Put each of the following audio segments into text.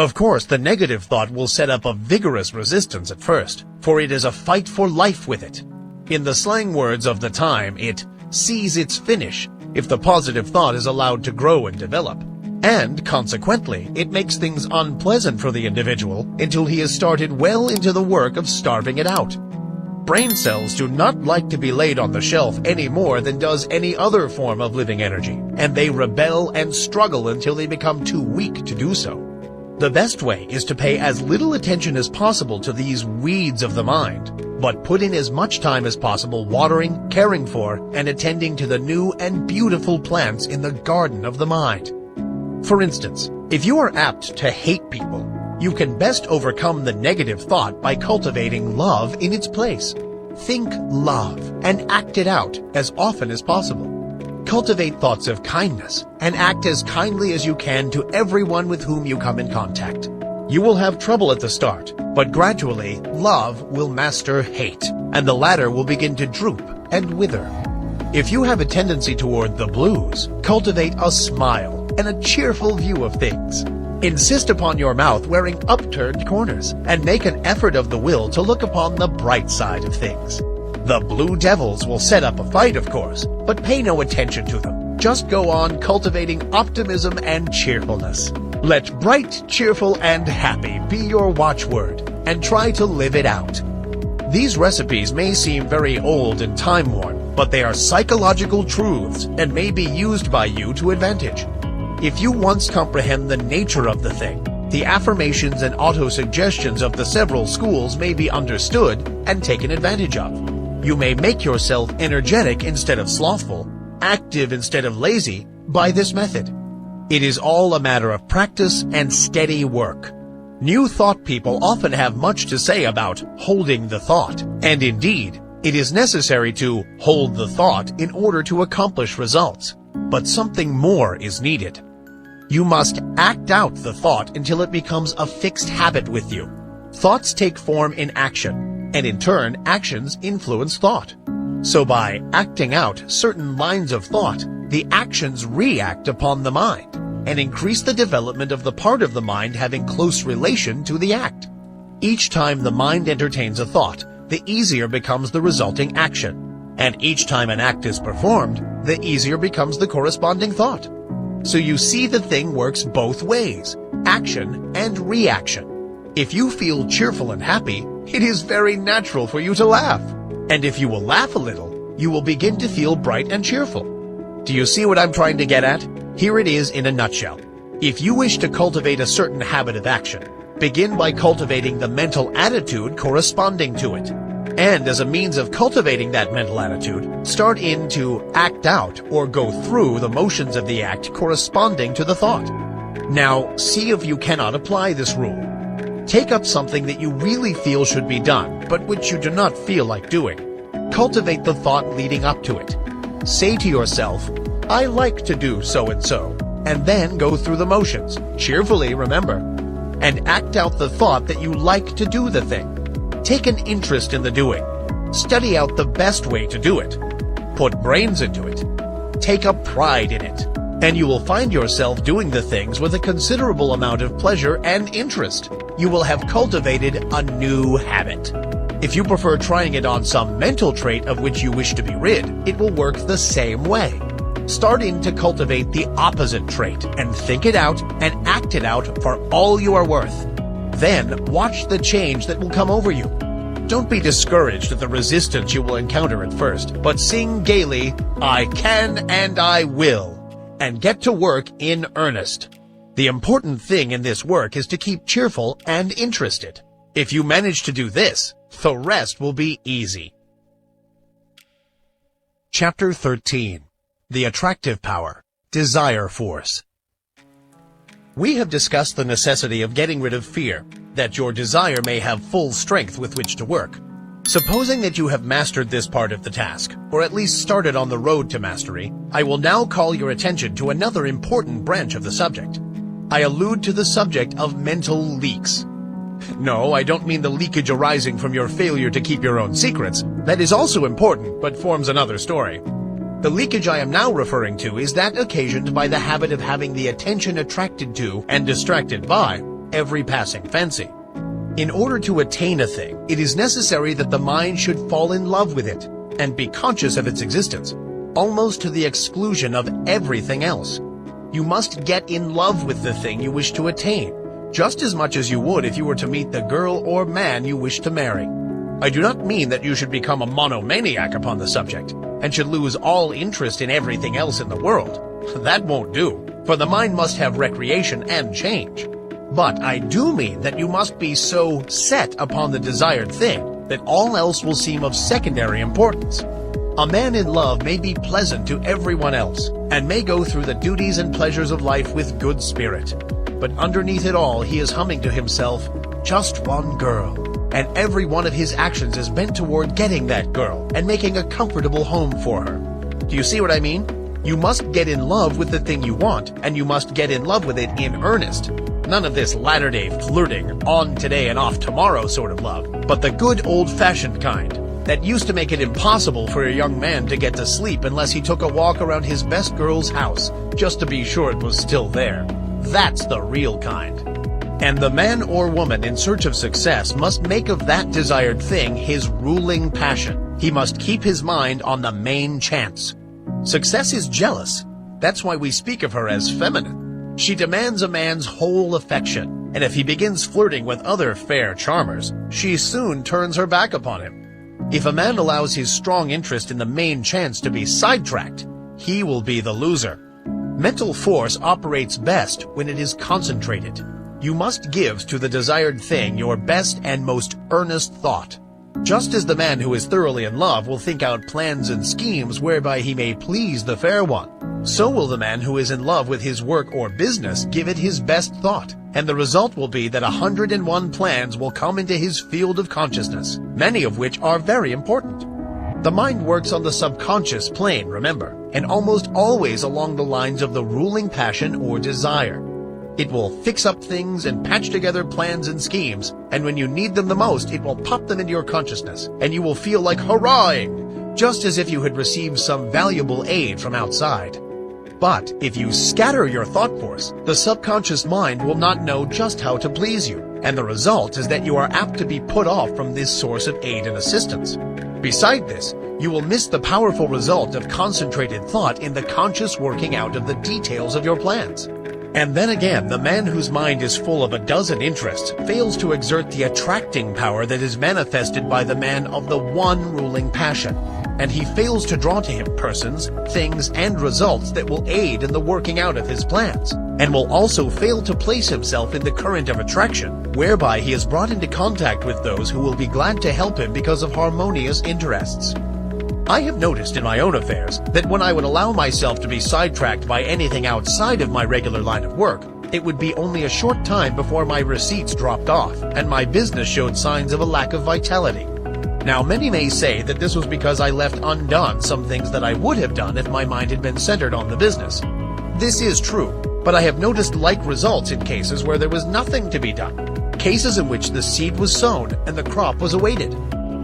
Of course, the negative thought will set up a vigorous resistance at first, for it is a fight for life with it. In the slang words of the time, it sees its finish if the positive thought is allowed to grow and develop. And, consequently, it makes things unpleasant for the individual until he has started well into the work of starving it out. Brain cells do not like to be laid on the shelf any more than does any other form of living energy, and they rebel and struggle until they become too weak to do so. The best way is to pay as little attention as possible to these weeds of the mind, but put in as much time as possible watering, caring for, and attending to the new and beautiful plants in the garden of the mind. For instance, if you are apt to hate people, you can best overcome the negative thought by cultivating love in its place. Think love and act it out as often as possible. Cultivate thoughts of kindness and act as kindly as you can to everyone with whom you come in contact. You will have trouble at the start, but gradually love will master hate, and the latter will begin to droop and wither. If you have a tendency toward the blues, cultivate a smile and a cheerful view of things. Insist upon your mouth wearing upturned corners, and make an effort of the will to look upon the bright side of things. The Blue Devils will set up a fight, of course, but pay no attention to them. Just go on cultivating optimism and cheerfulness. Let bright, cheerful, and happy be your watchword, and try to live it out. These recipes may seem very old and time-worn, but they are psychological truths and may be used by you to advantage. If you once comprehend the nature of the thing, the affirmations and auto-suggestions of the several schools may be understood and taken advantage of. You may make yourself energetic instead of slothful, active instead of lazy, by this method. It is all a matter of practice and steady work. New thought people often have much to say about holding the thought, and indeed, it is necessary to hold the thought in order to accomplish results. But something more is needed. You must act out the thought until it becomes a fixed habit with you. Thoughts take form in action, and in turn, actions influence thought. So by acting out certain lines of thought, the actions react upon the mind, and increase the development of the part of the mind having close relation to the act. Each time the mind entertains a thought, the easier becomes the resulting action, and each time an act is performed, the easier becomes the corresponding thought. So you see, the thing works both ways, action and reaction. If you feel cheerful and happy, it is very natural for you to laugh. And if you will laugh a little, you will begin to feel bright and cheerful. Do you see what I'm trying to get at? Here it is in a nutshell. If you wish to cultivate a certain habit of action, begin by cultivating the mental attitude corresponding to it. And as a means of cultivating that mental attitude, start in to act out or go through the motions of the act corresponding to the thought. Now, see if you cannot apply this rule. Take up something that you really feel should be done, but which you do not feel like doing. Cultivate the thought leading up to it. Say to yourself, I like to do so-and-so, and then go through the motions, cheerfully, remember, and act out the thought that you like to do the thing. Take an interest in the doing. Study out the best way to do it. Put brains into it. Take a pride in it. And you will find yourself doing the things with a considerable amount of pleasure and interest. You will have cultivated a new habit. If you prefer trying it on some mental trait of which you wish to be rid, it will work the same way. Start in to cultivate the opposite trait and think it out and act it out for all you are worth. Then watch the change that will come over you. Don't be discouraged at the resistance you will encounter at first, but sing gaily, I can and I will, and get to work in earnest. The important thing in this work is to keep cheerful and interested. If you manage to do this, the rest will be easy. Chapter 13. The Attractive Power, Desire Force. We have discussed the necessity of getting rid of fear, that your desire may have full strength with which to work. Supposing that you have mastered this part of the task, or at least started on the road to mastery, I will now call your attention to another important branch of the subject. I allude to the subject of mental leaks. No, I don't mean the leakage arising from your failure to keep your own secrets. That is also important, but forms another story. The leakage I am now referring to is that occasioned by the habit of having the attention attracted to and distracted by every passing fancy. In order to attain a thing, it is necessary that the mind should fall in love with it and be conscious of its existence, almost to the exclusion of everything else. You must get in love with the thing you wish to attain, just as much as you would if you were to meet the girl or man you wish to marry. I do not mean that you should become a monomaniac upon the subject, and should lose all interest in everything else in the world. That won't do, for the mind must have recreation and change. But I do mean that you must be so set upon the desired thing that all else will seem of secondary importance. A man in love may be pleasant to everyone else, and may go through the duties and pleasures of life with good spirit. But underneath it all, he is humming to himself, just one girl. And every one of his actions is bent toward getting that girl and making a comfortable home for her. Do you see what I mean? You must get in love with the thing you want, and you must get in love with it in earnest. None of this latter-day flirting, on today and off tomorrow sort of love, but the good old-fashioned kind that used to make it impossible for a young man to get to sleep unless he took a walk around his best girl's house just to be sure it was still there. That's the real kind. And the man or woman in search of success must make of that desired thing his ruling passion. He must keep his mind on the main chance. Success is jealous. That's why we speak of her as feminine. She demands a man's whole affection, and if he begins flirting with other fair charmers, she soon turns her back upon him. If a man allows his strong interest in the main chance to be sidetracked, he will be the loser. Mental force operates best when it is concentrated. You must give to the desired thing your best and most earnest thought. Just as the man who is thoroughly in love will think out plans and schemes whereby he may please the fair one, so will the man who is in love with his work or business give it his best thought, and the result will be that 101 plans will come into his field of consciousness, many of which are very important. The mind works on the subconscious plane, remember, and almost always along the lines of the ruling passion or desire. It will fix up things and patch together plans and schemes, and when you need them the most, it will pop them into your consciousness, and you will feel like hurrahing, just as if you had received some valuable aid from outside. But if you scatter your thought force, the subconscious mind will not know just how to please you, and the result is that you are apt to be put off from this source of aid and assistance. Beside this, you will miss the powerful result of concentrated thought in the conscious working out of the details of your plans. And then again, the man whose mind is full of a dozen interests fails to exert the attracting power that is manifested by the man of the one ruling passion, and he fails to draw to him persons, things, and results that will aid in the working out of his plans, and will also fail to place himself in the current of attraction, whereby he is brought into contact with those who will be glad to help him because of harmonious interests. I have noticed in my own affairs that when I would allow myself to be sidetracked by anything outside of my regular line of work, it would be only a short time before my receipts dropped off and my business showed signs of a lack of vitality. Now, many may say that this was because I left undone some things that I would have done if my mind had been centered on the business. This is true, but I have noticed like results in cases where there was nothing to be done, cases in which the seed was sown and the crop was awaited.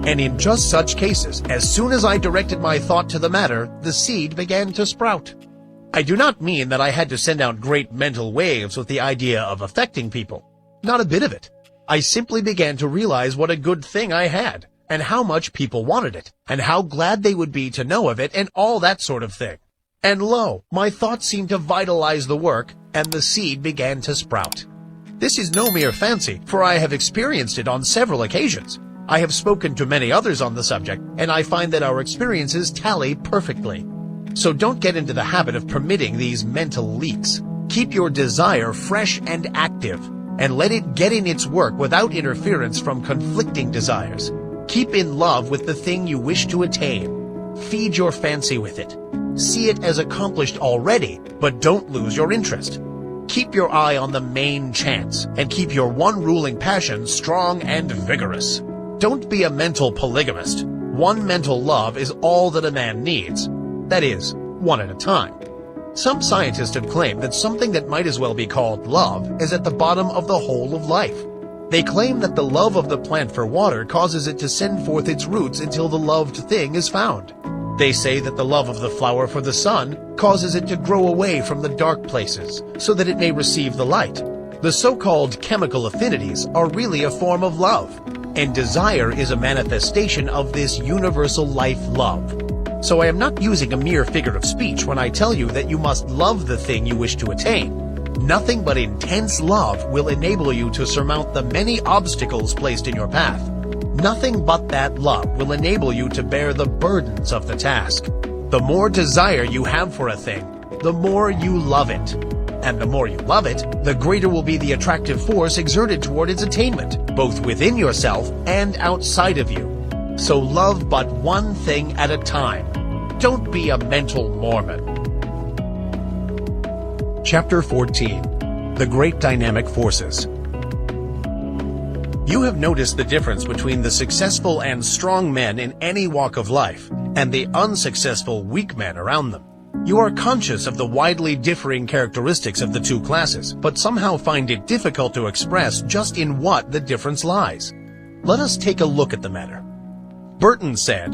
And in just such cases, as soon as I directed my thought to the matter, the seed began to sprout. I do not mean that I had to send out great mental waves with the idea of affecting people. Not a bit of it. I simply began to realize what a good thing I had, and how much people wanted it, and how glad they would be to know of it, and all that sort of thing. And lo, my thoughts seemed to vitalize the work, and the seed began to sprout. This is no mere fancy, for I have experienced it on several occasions. I have spoken to many others on the subject, and I find that our experiences tally perfectly. So don't get into the habit of permitting these mental leaks. Keep your desire fresh and active, and let it get in its work without interference from conflicting desires. Keep in love with the thing you wish to attain. Feed your fancy with it. See it as accomplished already, but don't lose your interest. Keep your eye on the main chance, and keep your one ruling passion strong and vigorous. Don't be a mental polygamist. One mental love is all that a man needs. That is, one at a time. Some scientists have claimed that something that might as well be called love is at the bottom of the whole of life. They claim that the love of the plant for water causes it to send forth its roots until the loved thing is found. They say that the love of the flower for the sun causes it to grow away from the dark places so that it may receive the light. The so-called chemical affinities are really a form of love, and desire is a manifestation of this universal life love. So I am not using a mere figure of speech when I tell you that you must love the thing you wish to attain. Nothing but intense love will enable you to surmount the many obstacles placed in your path. Nothing but that love will enable you to bear the burdens of the task. The more desire you have for a thing, the more you love it. And the more you love it, the greater will be the attractive force exerted toward its attainment, both within yourself and outside of you. So love but one thing at a time. Don't be a mental Mormon. Chapter 14. The Great Dynamic Forces. You have noticed the difference between the successful and strong men in any walk of life and the unsuccessful weak men around them. You are conscious of the widely differing characteristics of the two classes, but somehow find it difficult to express just in what the difference lies. Let us take a look at the matter. Burton said,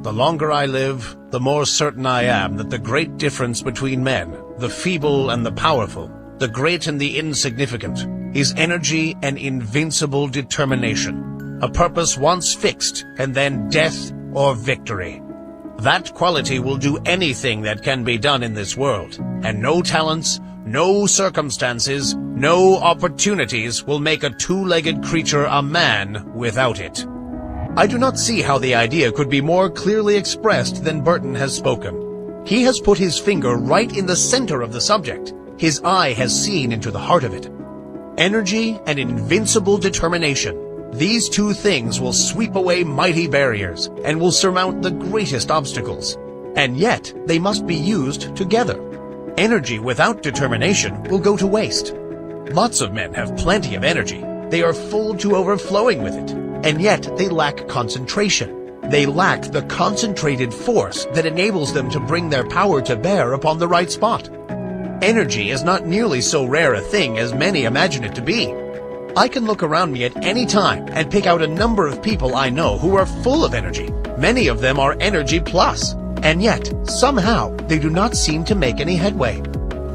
"The longer I live, the more certain I am that the great difference between men, the feeble and the powerful, the great and the insignificant, is energy and invincible determination, a purpose once fixed, and then death or victory. That quality will do anything that can be done in this world, and no talents, no circumstances, no opportunities will make a two-legged creature a man without it." I do not see how the idea could be more clearly expressed than Burton has spoken. He has put his finger right in the center of the subject. His eye has seen into the heart of it. Energy and invincible determination. These two things will sweep away mighty barriers and will surmount the greatest obstacles. And yet, they must be used together. Energy without determination will go to waste. Lots of men have plenty of energy. They are full to overflowing with it, and yet they lack concentration. They lack the concentrated force that enables them to bring their power to bear upon the right spot. Energy is not nearly so rare a thing as many imagine it to be. I can look around me at any time and pick out a number of people I know who are full of energy. Many of them are energy plus, and yet, somehow, they do not seem to make any headway.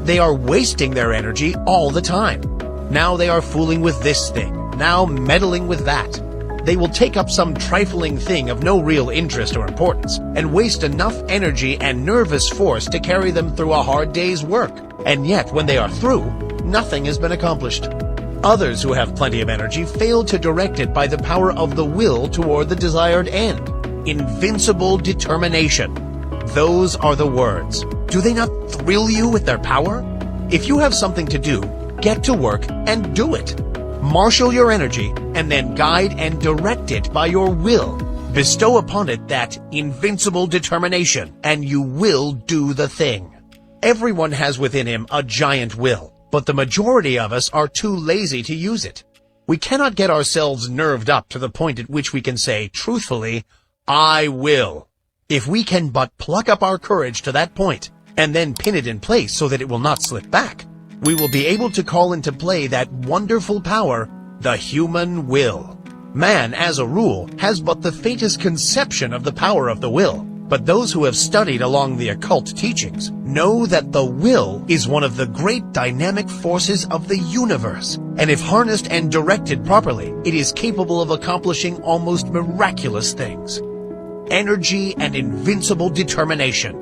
They are wasting their energy all the time. Now they are fooling with this thing, now meddling with that. They will take up some trifling thing of no real interest or importance and waste enough energy and nervous force to carry them through a hard day's work. And yet, when they are through, nothing has been accomplished. Others who have plenty of energy fail to direct it by the power of the will toward the desired end. Invincible determination. Those are the words. Do they not thrill you with their power? If you have something to do, get to work and do it. Marshal your energy and then guide and direct it by your will. Bestow upon it that invincible determination, and you will do the thing. Everyone has within him a giant will, but the majority of us are too lazy to use it. We cannot get ourselves nerved up to the point at which we can say, truthfully, "I will." If we can but pluck up our courage to that point, and then pin it in place so that it will not slip back, we will be able to call into play that wonderful power, the human will. Man, as a rule, has but the faintest conception of the power of the will. But those who have studied along the occult teachings know that the will is one of the great dynamic forces of the universe, and if harnessed and directed properly, it is capable of accomplishing almost miraculous things. Energy and invincible determination.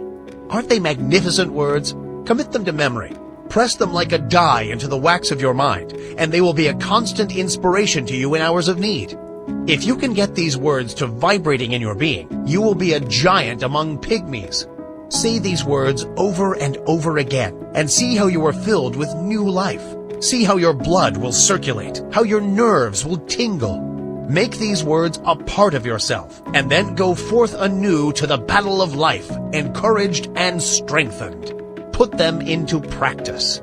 Aren't they magnificent words? Commit them to memory. Press them like a die into the wax of your mind, and they will be a constant inspiration to you in hours of need. If you can get these words to vibrating in your being, you will be a giant among pygmies. Say these words over and over again, and see how you are filled with new life. See how your blood will circulate, how your nerves will tingle. Make these words a part of yourself, and then go forth anew to the battle of life, encouraged and strengthened. Put them into practice.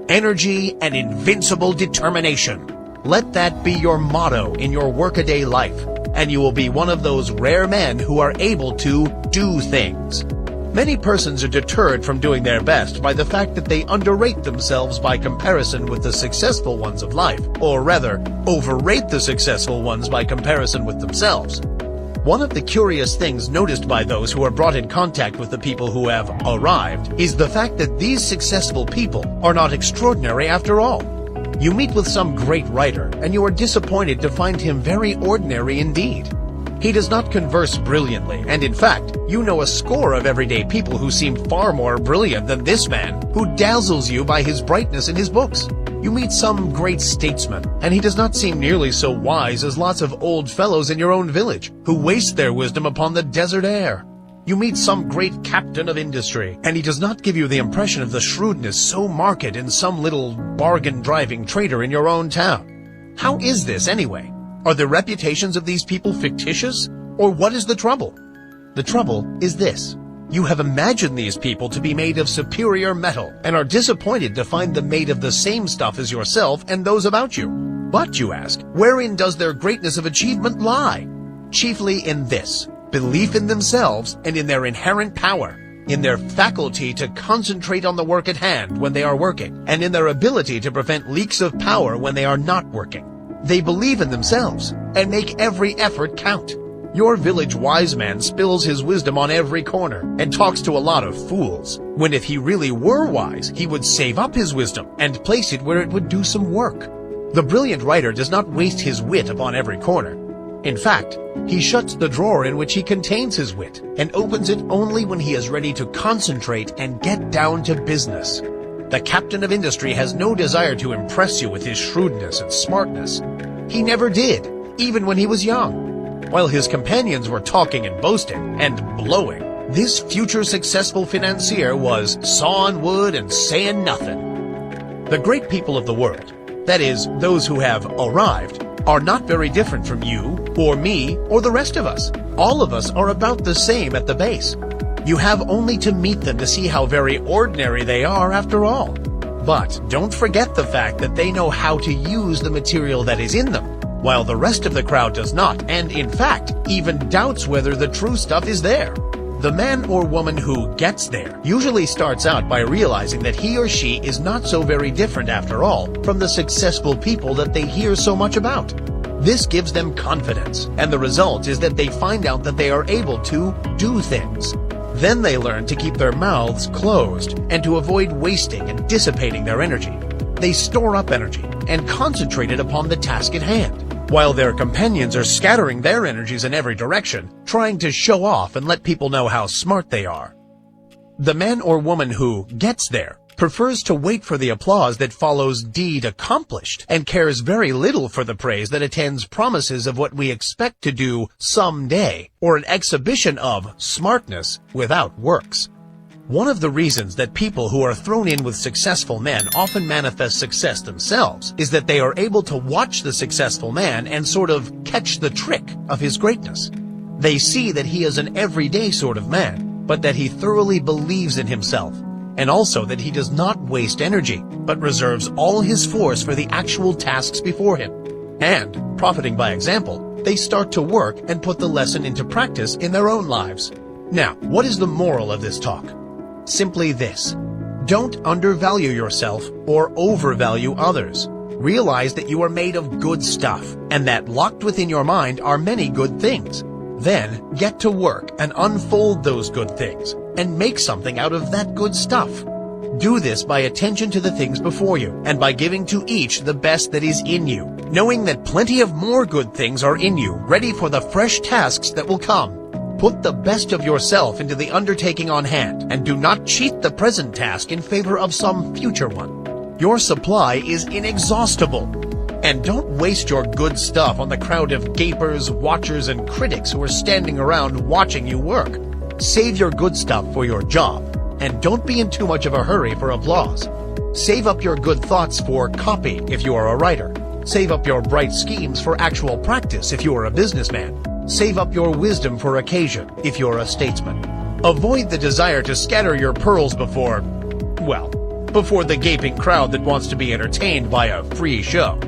Energy and invincible determination. Let that be your motto in your workaday life, and you will be one of those rare men who are able to do things. Many persons are deterred from doing their best by the fact that they underrate themselves by comparison with the successful ones of life, or rather, overrate the successful ones by comparison with themselves. One of the curious things noticed by those who are brought in contact with the people who have arrived is the fact that these successful people are not extraordinary after all. You meet with some great writer, and you are disappointed to find him very ordinary indeed. He does not converse brilliantly, and in fact, you know a score of everyday people who seem far more brilliant than this man, who dazzles you by his brightness in his books. You meet some great statesman, and he does not seem nearly so wise as lots of old fellows in your own village, who waste their wisdom upon the desert air. You meet some great captain of industry, and he does not give you the impression of the shrewdness so marked in some little bargain-driving trader in your own town. How is this, anyway? Are the reputations of these people fictitious, or what is the trouble? The trouble is this. You have imagined these people to be made of superior metal, and are disappointed to find them made of the same stuff as yourself and those about you. But, you ask, wherein does their greatness of achievement lie? Chiefly in this: belief in themselves and in their inherent power, in their faculty to concentrate on the work at hand when they are working, and in their ability to prevent leaks of power when they are not working. They believe in themselves and make every effort count. Your village wise man spills his wisdom on every corner and talks to a lot of fools, when if he really were wise, he would save up his wisdom and place it where it would do some work. The brilliant writer does not waste his wit upon every corner. In fact, he shuts the drawer in which he contains his wit and opens it only when he is ready to concentrate and get down to business. The captain of industry has no desire to impress you with his shrewdness and smartness. He never did, even when he was young. While his companions were talking and boasting and blowing, this future successful financier was sawing wood and saying nothing. The great people of the world, that is, those who have arrived, are not very different from you, or me, or the rest of us. All of us are about the same at the base. You have only to meet them to see how very ordinary they are after all. But don't forget the fact that they know how to use the material that is in them, while the rest of the crowd does not, and in fact, even doubts whether the true stuff is there. The man or woman who gets there usually starts out by realizing that he or she is not so very different after all from the successful people that they hear so much about. This gives them confidence, and the result is that they find out that they are able to do things. Then they learn to keep their mouths closed and to avoid wasting and dissipating their energy. They store up energy and concentrate it upon the task at hand, while their companions are scattering their energies in every direction, trying to show off and let people know how smart they are. The man or woman who gets there prefers to wait for the applause that follows deed accomplished, and cares very little for the praise that attends promises of what we expect to do someday, or an exhibition of smartness without works. One of the reasons that people who are thrown in with successful men often manifest success themselves is that they are able to watch the successful man and sort of catch the trick of his greatness. They see that he is an everyday sort of man, but that he thoroughly believes in himself, and also that he does not waste energy, but reserves all his force for the actual tasks before him. And, profiting by example, they start to work and put the lesson into practice in their own lives. Now, what is the moral of this talk? Simply this: don't undervalue yourself or overvalue others. Realize that you are made of good stuff, and that locked within your mind are many good things. Then get to work and unfold those good things, and make something out of that good stuff. Do this by attention to the things before you, and by giving to each the best that is in you, knowing that plenty of more good things are in you, ready for the fresh tasks that will come. Put the best of yourself into the undertaking on hand, and do not cheat the present task in favor of some future one. Your supply is inexhaustible. And don't waste your good stuff on the crowd of gapers, watchers, and critics who are standing around watching you work. Save your good stuff for your job, and don't be in too much of a hurry for applause. Save up your good thoughts for copy if you are a writer. Save up your bright schemes for actual practice if you are a businessman. Save up your wisdom for occasion if you're a statesman. Avoid the desire to scatter your pearls before the gaping crowd that wants to be entertained by a free show.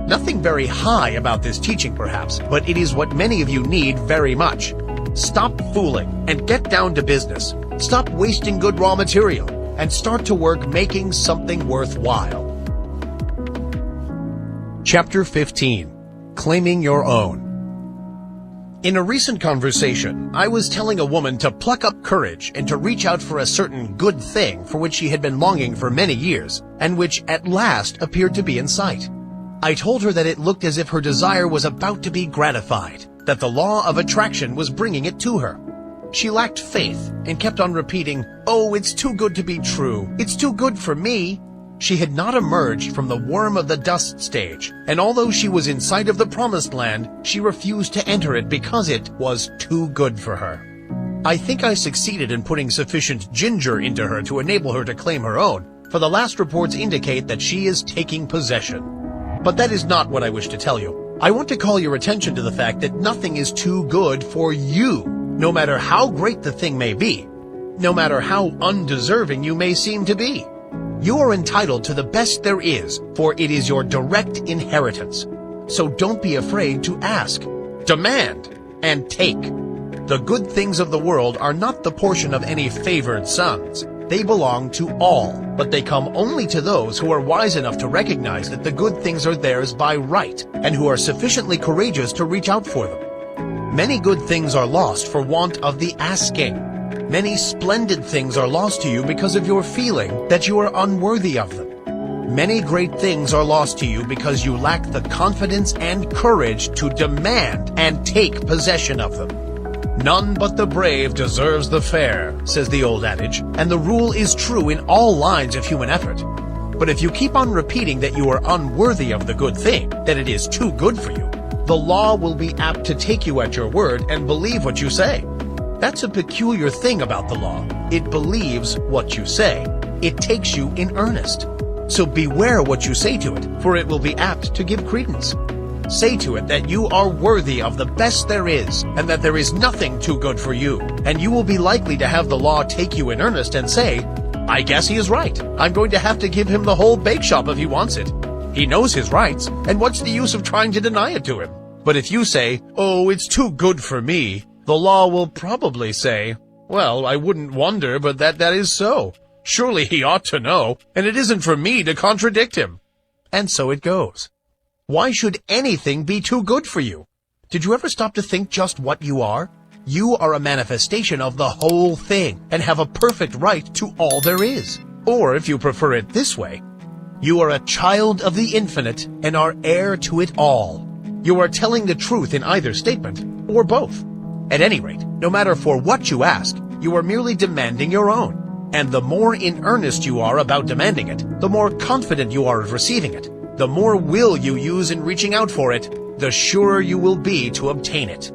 Nothing very high about this teaching perhaps, but it is what many of you need very much. Stop fooling and get down to business. Stop wasting good raw material and start to work making something worthwhile. Chapter 15. Claiming Your Own. In a recent conversation, I was telling a woman to pluck up courage and to reach out for a certain good thing for which she had been longing for many years, and which at last appeared to be in sight. I told her that it looked as if her desire was about to be gratified, that the law of attraction was bringing it to her. She lacked faith and kept on repeating, "Oh, it's too good to be true. It's too good for me." She had not emerged from the worm of the dust stage, and although she was in sight of the promised land, she refused to enter it because it was too good for her. I think I succeeded in putting sufficient ginger into her to enable her to claim her own, for the last reports indicate that she is taking possession. But that is not what I wish to tell you. I want to call your attention to the fact that nothing is too good for you, no matter how great the thing may be, no matter how undeserving you may seem to be. You are entitled to the best there is, for it is your direct inheritance. So don't be afraid to ask, demand, and take. The good things of the world are not the portion of any favored sons. They belong to all, but they come only to those who are wise enough to recognize that the good things are theirs by right, and who are sufficiently courageous to reach out for them. Many good things are lost for want of the asking. Many splendid things are lost to you because of your feeling that you are unworthy of them. Many great things are lost to you because you lack the confidence and courage to demand and take possession of them. None but the brave deserves the fair, says the old adage, and the rule is true in all lines of human effort. But if you keep on repeating that you are unworthy of the good thing, that it is too good for you, the law will be apt to take you at your word and believe what you say. That's a peculiar thing about the law. It believes what you say. It takes you in earnest. So beware what you say to it, for it will be apt to give credence. Say to it that you are worthy of the best there is, and that there is nothing too good for you, and you will be likely to have the law take you in earnest and say, "I guess he is right. I'm going to have to give him the whole bake shop if he wants it. He knows his rights, and what's the use of trying to deny it to him?" But if you say, "Oh, it's too good for me," the law will probably say, "Well, I wouldn't wonder but that is so. Surely he ought to know, and it isn't for me to contradict him." And so it goes. Why should anything be too good for you? Did you ever stop to think just what you are? You are a manifestation of the whole thing, and have a perfect right to all there is. Or, if you prefer it this way, you are a child of the infinite and are heir to it all. You are telling the truth in either statement, or both. At any rate, no matter for what you ask, you are merely demanding your own. And the more in earnest you are about demanding it, the more confident you are of receiving it. The more will you use in reaching out for it, the surer you will be to obtain it.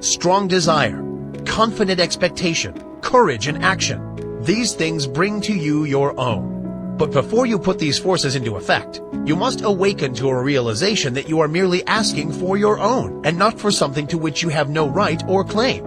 Strong desire, confident expectation, courage and action, these things bring to you your own. But before you put these forces into effect, you must awaken to a realization that you are merely asking for your own, and not for something to which you have no right or claim.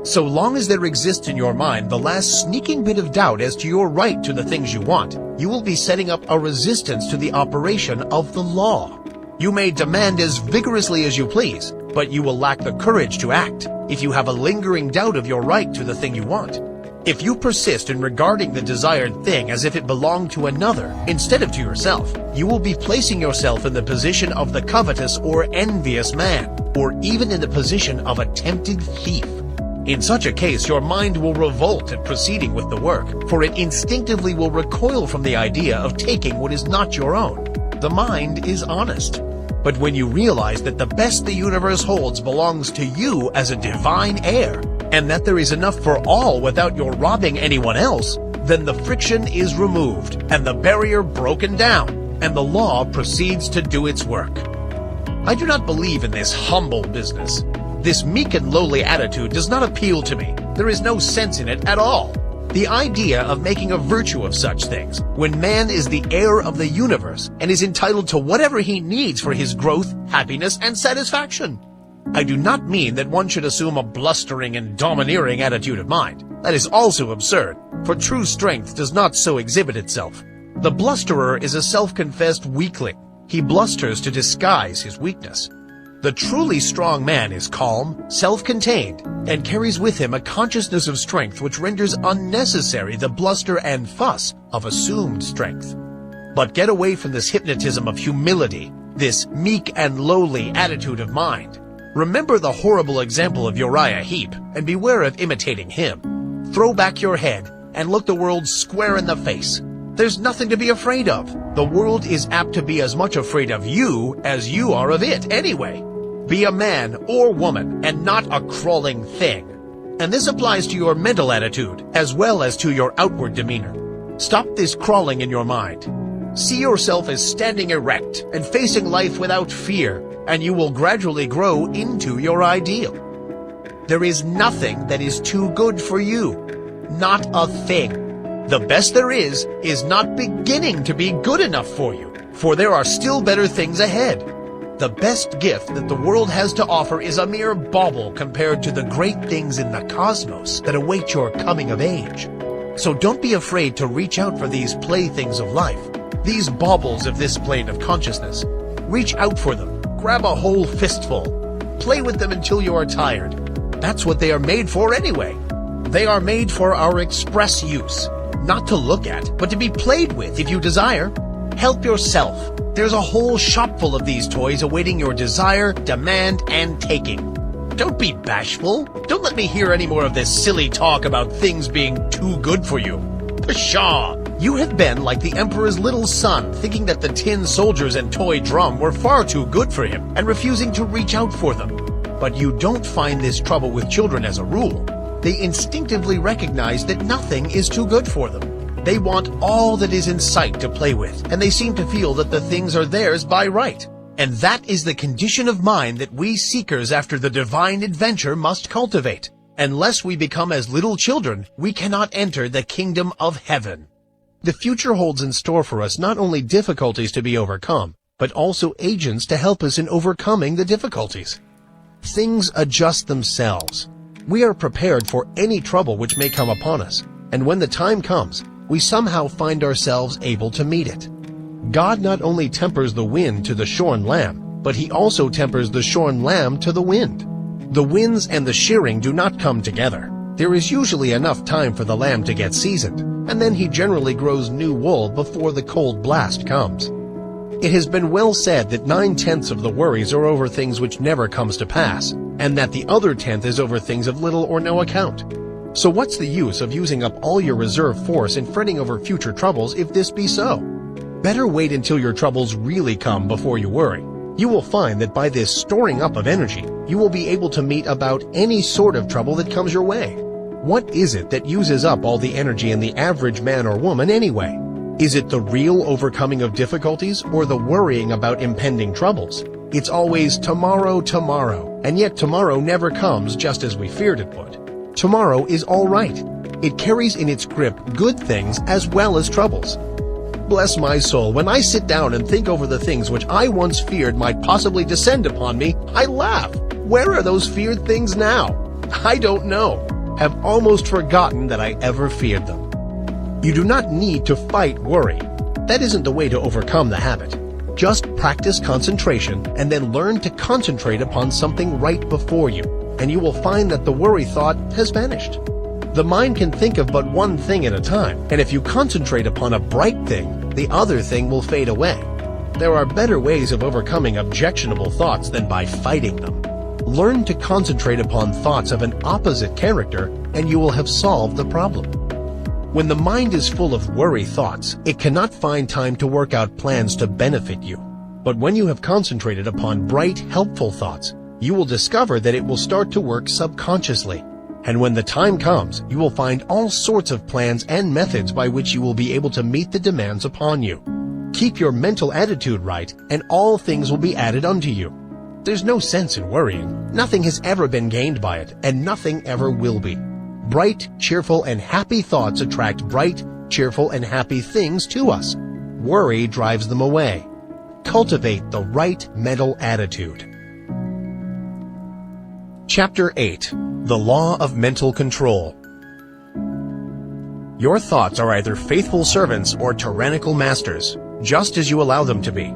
So long as there exists in your mind the last sneaking bit of doubt as to your right to the things you want, you will be setting up a resistance to the operation of the law. You may demand as vigorously as you please, but you will lack the courage to act if you have a lingering doubt of your right to the thing you want. If you persist in regarding the desired thing as if it belonged to another instead of to yourself, you will be placing yourself in the position of the covetous or envious man, or even in the position of a tempted thief. In such a case, your mind will revolt at proceeding with the work, for it instinctively will recoil from the idea of taking what is not your own. The mind is honest. But when you realize that the best the universe holds belongs to you as a divine heir, and that there is enough for all without your robbing anyone else, then the friction is removed, and the barrier broken down, and the law proceeds to do its work. I do not believe in this humble business. This meek and lowly attitude does not appeal to me. There is no sense in it at all. The idea of making a virtue of such things, when man is the heir of the universe and is entitled to whatever he needs for his growth, happiness, and satisfaction. I do not mean that one should assume a blustering and domineering attitude of mind. That is also absurd, for true strength does not so exhibit itself. The blusterer is a self-confessed weakling. He blusters to disguise his weakness. The truly strong man is calm, self-contained, and carries with him a consciousness of strength which renders unnecessary the bluster and fuss of assumed strength. But get away from this hypnotism of humility, this meek and lowly attitude of mind. Remember the horrible example of Uriah Heep, and beware of imitating him. Throw back your head and look the world square in the face. There's nothing to be afraid of. The world is apt to be as much afraid of you as you are of it anyway. Be a man or woman and not a crawling thing. And this applies to your mental attitude as well as to your outward demeanor. Stop this crawling in your mind. See yourself as standing erect and facing life without fear, and you will gradually grow into your ideal. There is nothing that is too good for you. Not a thing. The best there is not beginning to be good enough for you, for there are still better things ahead. The best gift that the world has to offer is a mere bauble compared to the great things in the cosmos that await your coming of age. So don't be afraid to reach out for these playthings of life, these baubles of this plane of consciousness. Reach out for them. Grab a whole fistful. Play with them until you are tired. That's what they are made for anyway. They are made for our express use. Not to look at, but to be played with if you desire. Help yourself. There's a whole shop full of these toys awaiting your desire, demand, and taking. Don't be bashful. Don't let me hear any more of this silly talk about things being too good for you. Pshaw! You have been like the Emperor's little son, thinking that the tin soldiers and toy drum were far too good for him, and refusing to reach out for them. But you don't find this trouble with children as a rule. They instinctively recognize that nothing is too good for them. They want all that is in sight to play with, and they seem to feel that the things are theirs by right. And that is the condition of mind that we seekers after the divine adventure must cultivate. Unless we become as little children, we cannot enter the kingdom of heaven. The future holds in store for us not only difficulties to be overcome, but also agents to help us in overcoming the difficulties. Things adjust themselves. We are prepared for any trouble which may come upon us, and when the time comes, we somehow find ourselves able to meet it. God not only tempers the wind to the shorn lamb, but he also tempers the shorn lamb to the wind. The winds and the shearing do not come together. There is usually enough time for the lamb to get seasoned, and then he generally grows new wool before the cold blast comes. It has been well said that 9/10 of the worries are over things which never comes to pass, and that the other 10th is over things of little or no account. So what's the use of using up all your reserve force in fretting over future troubles if this be so? Better wait until your troubles really come before you worry. You will find that by this storing up of energy, you will be able to meet about any sort of trouble that comes your way. What is it that uses up all the energy in the average man or woman anyway? Is it the real overcoming of difficulties or the worrying about impending troubles? It's always tomorrow, tomorrow, and yet tomorrow never comes just as we feared it would. Tomorrow is all right. It carries in its grip good things as well as troubles. Bless my soul, when I sit down and think over the things which I once feared might possibly descend upon me, I laugh. Where are those feared things now? I don't know. Have almost forgotten that I ever feared them. You do not need to fight worry. That isn't the way to overcome the habit. Just practice concentration and then learn to concentrate upon something right before you, and you will find that the worry thought has vanished. The mind can think of but one thing at a time, and if you concentrate upon a bright thing, the other thing will fade away. There are better ways of overcoming objectionable thoughts than by fighting them. Learn to concentrate upon thoughts of an opposite character, and you will have solved the problem. When the mind is full of worry thoughts, it cannot find time to work out plans to benefit you. But when you have concentrated upon bright, helpful thoughts, you will discover that it will start to work subconsciously. And when the time comes, you will find all sorts of plans and methods by which you will be able to meet the demands upon you. Keep your mental attitude right, and all things will be added unto you. There's no sense in worrying. Nothing has ever been gained by it, and nothing ever will be. Bright, cheerful, and happy thoughts attract bright, cheerful, and happy things to us. Worry drives them away. Cultivate the right mental attitude. Chapter 8. The Law of Mental Control. Your thoughts are either faithful servants or tyrannical masters, just as you allow them to be.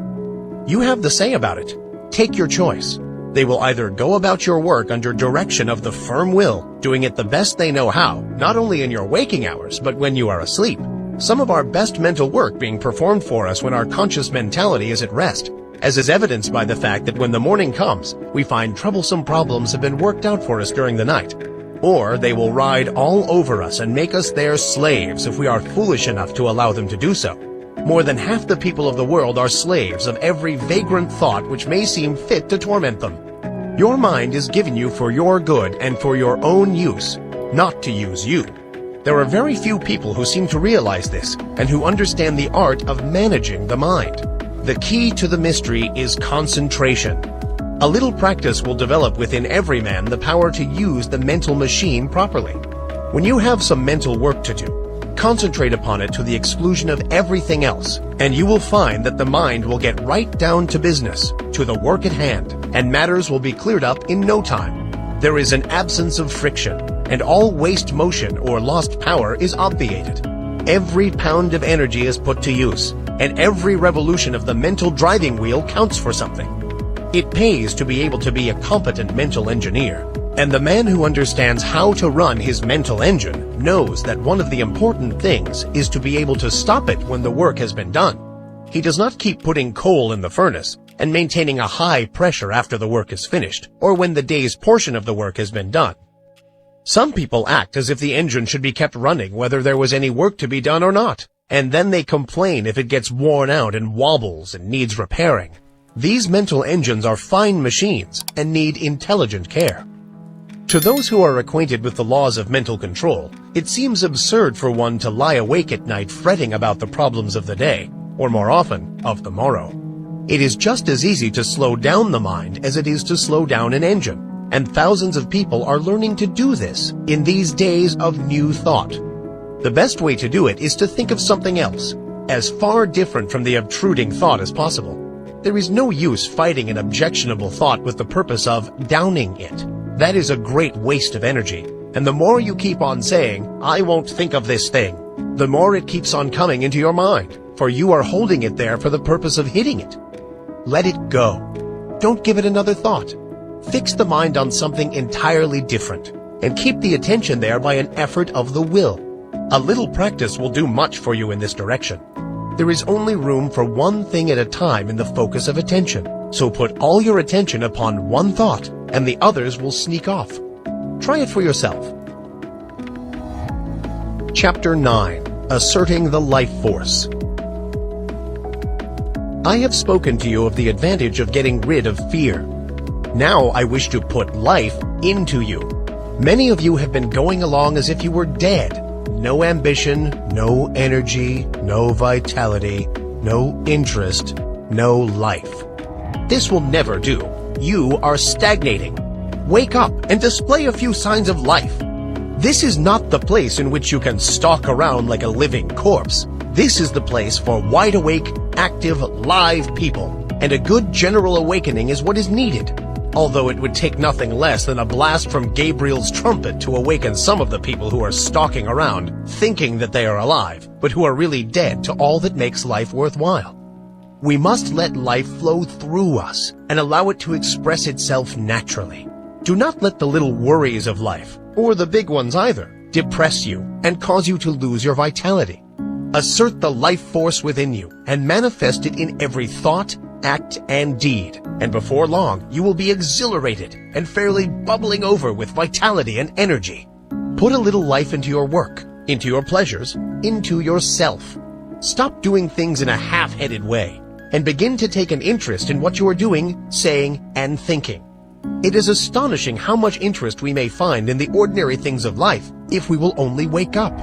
You have the say about it. Take your choice. They will either go about your work under direction of the firm will, doing it the best they know how, not only in your waking hours, but when you are asleep. Some of our best mental work being performed for us when our conscious mentality is at rest. as is evidenced by the fact that when the morning comes, we find troublesome problems have been worked out for us during the night. Or they will ride all over us and make us their slaves if we are foolish enough to allow them to do so. More than half the people of the world are slaves of every vagrant thought which may seem fit to torment them. Your mind is given you for your good and for your own use, not to use you. There are very few people who seem to realize this and who understand the art of managing the mind. The key to the mystery is concentration. A little practice will develop within every man the power to use the mental machine properly. When you have some mental work to do, concentrate upon it to the exclusion of everything else, and you will find that the mind will get right down to business, to the work at hand, and matters will be cleared up in no time. There is an absence of friction, and all waste motion or lost power is obviated. Every pound of energy is put to use, and every revolution of the mental driving wheel counts for something. It pays to be able to be a competent mental engineer, and the man who understands how to run his mental engine knows that one of the important things is to be able to stop it when the work has been done. He does not keep putting coal in the furnace and maintaining a high pressure after the work is finished, or when the day's portion of the work has been done. Some people act as if the engine should be kept running whether there was any work to be done or not, and then they complain if it gets worn out and wobbles and needs repairing. These mental engines are fine machines and need intelligent care. To those who are acquainted with the laws of mental control, it seems absurd for one to lie awake at night fretting about the problems of the day, or more often, of the morrow. It is just as easy to slow down the mind as it is to slow down an engine, and thousands of people are learning to do this in these days of new thought. The best way to do it is to think of something else, as far different from the obtruding thought as possible. There is no use fighting an objectionable thought with the purpose of downing it. That is a great waste of energy, and the more you keep on saying, "I won't think of this thing," the more it keeps on coming into your mind, for you are holding it there for the purpose of hitting it. Let it go. Don't give it another thought. Fix the mind on something entirely different, and keep the attention there by an effort of the will. A little practice will do much for you in this direction. There is only room for one thing at a time in the focus of attention, so put all your attention upon one thought, and the others will sneak off. Try it for yourself. Chapter 9. Asserting the Life Force. I have spoken to you of the advantage of getting rid of fear. Now I wish to put life into you. Many of you have been going along as if you were dead. No ambition, no energy, no vitality, no interest, no life. This will never do. You are stagnating. Wake up and display a few signs of life. This is not the place in which you can stalk around like a living corpse. This is the place for wide-awake, active, live people, and a good general awakening is what is needed. Although it would take nothing less than a blast from Gabriel's trumpet to awaken some of the people who are stalking around, thinking that they are alive, but who are really dead to all that makes life worthwhile. We must let life flow through us and allow it to express itself naturally. Do not let the little worries of life, or the big ones either, depress you and cause you to lose your vitality. Assert the life force within you and manifest it in every thought, act, and deed, and before long you will be exhilarated and fairly bubbling over with vitality and energy. Put a little life into your work, into your pleasures, into yourself. Stop doing things in a half-headed way, and begin to take an interest in what you are doing, saying, and thinking. It is astonishing how much interest we may find in the ordinary things of life if we will only wake up.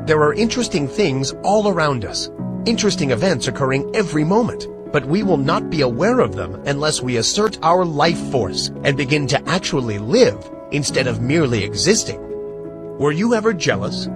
There are interesting things all around us, interesting events occurring every moment, but we will not be aware of them unless we assert our life force and begin to actually live instead of merely existing. Were you ever jealous?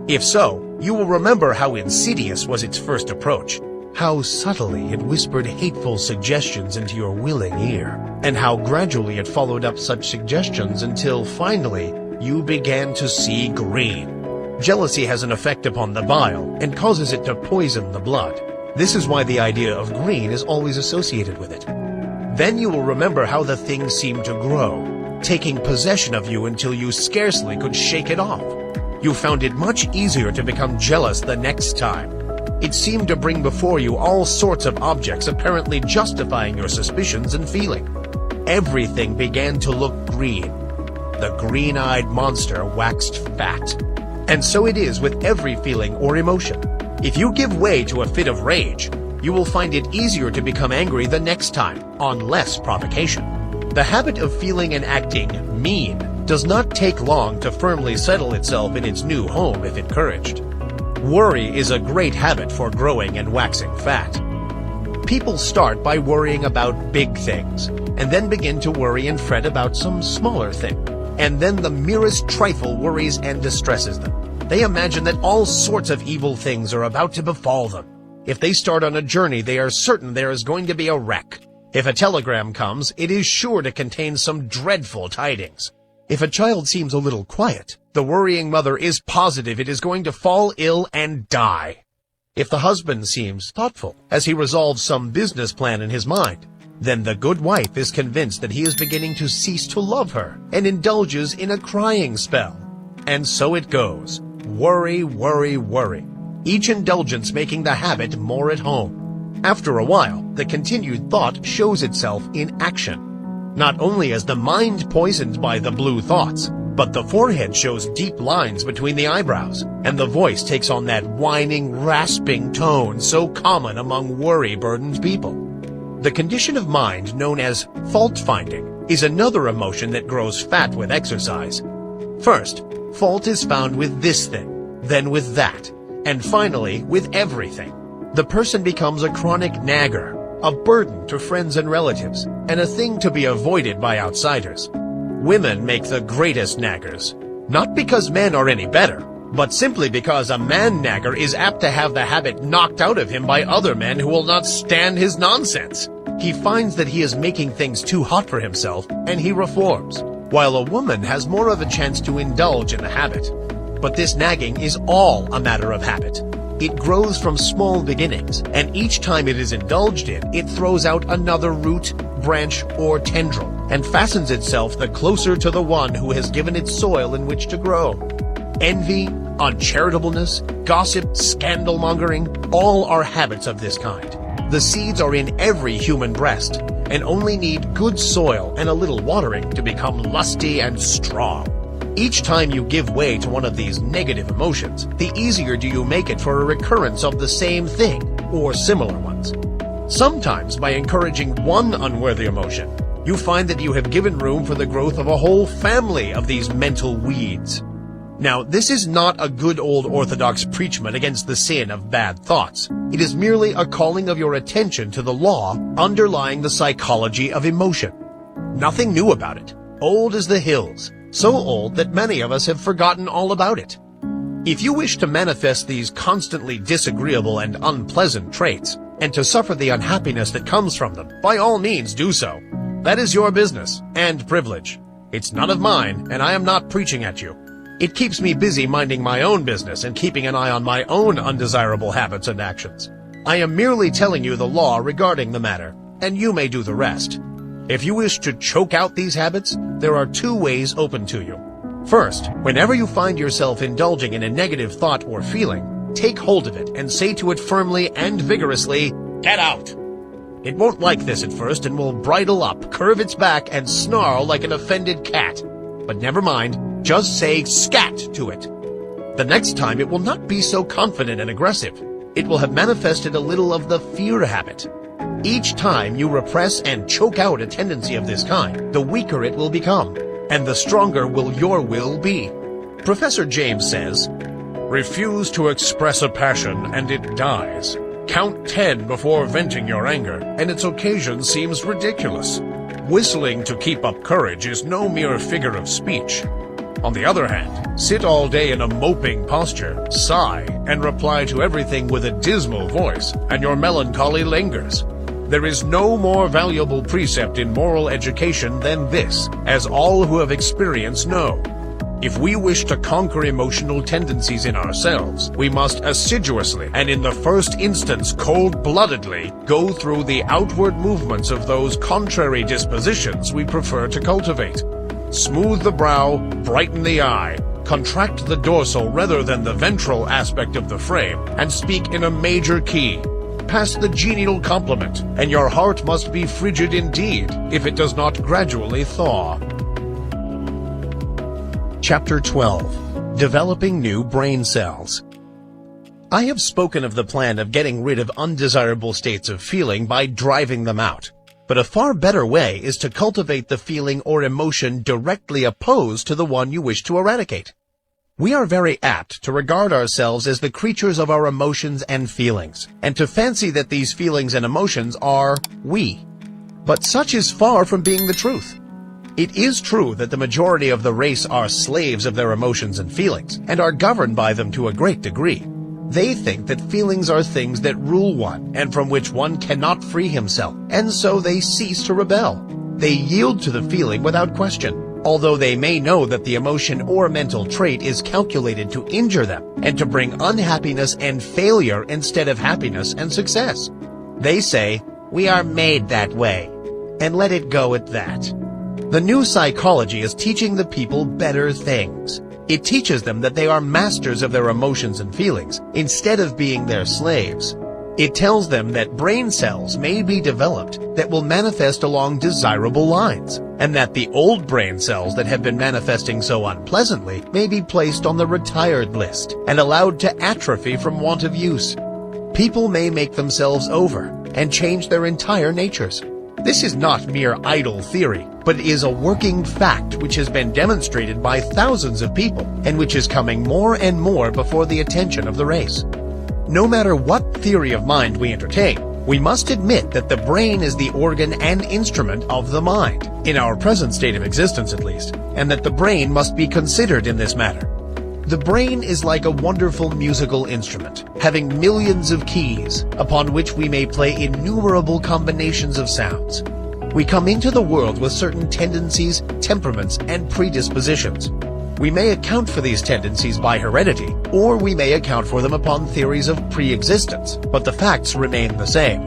If so, you will remember how insidious was its first approach, how subtly it whispered hateful suggestions into your willing ear, and how gradually it followed up such suggestions until finally you began to see green. Jealousy has an effect upon the bile and causes it to poison the blood. This is why the idea of green is always associated with it. Then you will remember how the thing seemed to grow, taking possession of you until you scarcely could shake it off. You found it much easier to become jealous the next time. It seemed to bring before you all sorts of objects apparently justifying your suspicions and feeling. Everything began to look green. The green-eyed monster waxed fat. And so it is with every feeling or emotion. If you give way to a fit of rage, you will find it easier to become angry the next time, on less provocation. The habit of feeling and acting mean does not take long to firmly settle itself in its new home if encouraged. Worry is a great habit for growing and waxing fat. People start by worrying about big things, and then begin to worry and fret about some smaller thing. And then the merest trifle worries and distresses them. They imagine that all sorts of evil things are about to befall them. If they start on a journey, they are certain there is going to be a wreck. If a telegram comes, it is sure to contain some dreadful tidings. If a child seems a little quiet, the worrying mother is positive it is going to fall ill and die. If the husband seems thoughtful as he resolves some business plan in his mind, then the good wife is convinced that he is beginning to cease to love her and indulges in a crying spell. And so it goes. Worry, worry, worry. Each indulgence making the habit more at home. After a while, the continued thought shows itself in action. Not only is the mind poisoned by the blue thoughts, but the forehead shows deep lines between the eyebrows, and the voice takes on that whining, rasping tone so common among worry-burdened people. The condition of mind known as fault-finding is another emotion that grows fat with exercise. First, fault is found with this thing, then with that, and finally with everything. The person becomes a chronic nagger, a burden to friends and relatives, and a thing to be avoided by outsiders. Women make the greatest naggers, not because men are any better, but simply because a man nagger is apt to have the habit knocked out of him by other men who will not stand his nonsense. He finds that he is making things too hot for himself, and he reforms, while a woman has more of a chance to indulge in the habit. But this nagging is all a matter of habit. It grows from small beginnings, and each time it is indulged in, it throws out another root, branch, or tendril, and fastens itself the closer to the one who has given it soil in which to grow. Envy, uncharitableness, gossip, scandal-mongering, all are habits of this kind. The seeds are in every human breast, and only need good soil and a little watering to become lusty and strong. Each time you give way to one of these negative emotions, the easier do you make it for a recurrence of the same thing, or similar ones. Sometimes, by encouraging one unworthy emotion, you find that you have given room for the growth of a whole family of these mental weeds. Now, this is not a good old orthodox preachment against the sin of bad thoughts. It is merely a calling of your attention to the law underlying the psychology of emotion. Nothing new about it. Old as the hills. So old that many of us have forgotten all about it. If you wish to manifest these constantly disagreeable and unpleasant traits, and to suffer the unhappiness that comes from them, by all means do so. That is your business and privilege. It's none of mine, and I am not preaching at you. It keeps me busy minding my own business and keeping an eye on my own undesirable habits and actions. I am merely telling you the law regarding the matter, and you may do the rest. If you wish to choke out these habits, there are two ways open to you. First, whenever you find yourself indulging in a negative thought or feeling, take hold of it and say to it firmly and vigorously, "Get out!" It won't like this at first and will bridle up, curve its back, and snarl like an offended cat. But never mind, just say "scat" to it. The next time it will not be so confident and aggressive. It will have manifested a little of the fear habit. Each time you repress and choke out a tendency of this kind, the weaker it will become, and the stronger will your will be. Professor James says, "Refuse to express a passion and it dies. Count 10 before venting your anger, and its occasion seems ridiculous. Whistling to keep up courage is no mere figure of speech. On the other hand, sit all day in a moping posture, sigh, and reply to everything with a dismal voice, and your melancholy lingers. There is no more valuable precept in moral education than this, as all who have experience know. If we wish to conquer emotional tendencies in ourselves, we must assiduously, and in the first instance cold-bloodedly, go through the outward movements of those contrary dispositions we prefer to cultivate. Smooth the brow, brighten the eye, Contract the dorsal rather than the ventral aspect of the frame and speak in a major key. Pass the genial compliment, and your heart must be frigid indeed if it does not gradually thaw. Chapter 12. Developing New Brain Cells. I have spoken of the plan of getting rid of undesirable states of feeling by driving them out. But a far better way is to cultivate the feeling or emotion directly opposed to the one you wish to eradicate. We are very apt to regard ourselves as the creatures of our emotions and feelings, and to fancy that these feelings and emotions are we. But such is far from being the truth. It is true that the majority of the race are slaves of their emotions and feelings, and are governed by them to a great degree. They think that feelings are things that rule one, and from which one cannot free himself, and so they cease to rebel. They yield to the feeling without question, although they may know that the emotion or mental trait is calculated to injure them, and to bring unhappiness and failure instead of happiness and success. They say, "We are made that way," and let it go at that. The new psychology is teaching the people better things. It teaches them that they are masters of their emotions and feelings, instead of being their slaves. It tells them that brain cells may be developed that will manifest along desirable lines, and that the old brain cells that have been manifesting so unpleasantly may be placed on the retired list and allowed to atrophy from want of use. People may make themselves over and change their entire natures. This is not mere idle theory, but is a working fact which has been demonstrated by thousands of people and which is coming more and more before the attention of the race. No matter what theory of mind we entertain, we must admit that the brain is the organ and instrument of the mind, in our present state of existence at least, and that the brain must be considered in this matter. The brain is like a wonderful musical instrument, having millions of keys, upon which we may play innumerable combinations of sounds. We come into the world with certain tendencies, temperaments, and predispositions. We may account for these tendencies by heredity, or we may account for them upon theories of pre-existence, but the facts remain the same.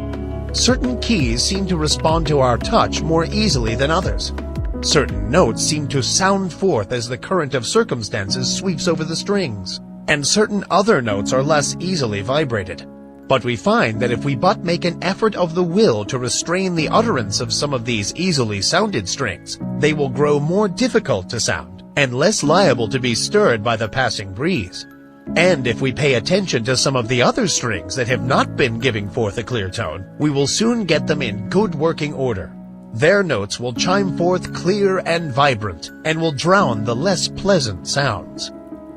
Certain keys seem to respond to our touch more easily than others. Certain notes seem to sound forth as the current of circumstances sweeps over the strings, and certain other notes are less easily vibrated. But we find that if we but make an effort of the will to restrain the utterance of some of these easily sounded strings, they will grow more difficult to sound, and less liable to be stirred by the passing breeze. And if we pay attention to some of the other strings that have not been giving forth a clear tone, we will soon get them in good working order. Their notes will chime forth clear and vibrant, and will drown the less pleasant sounds.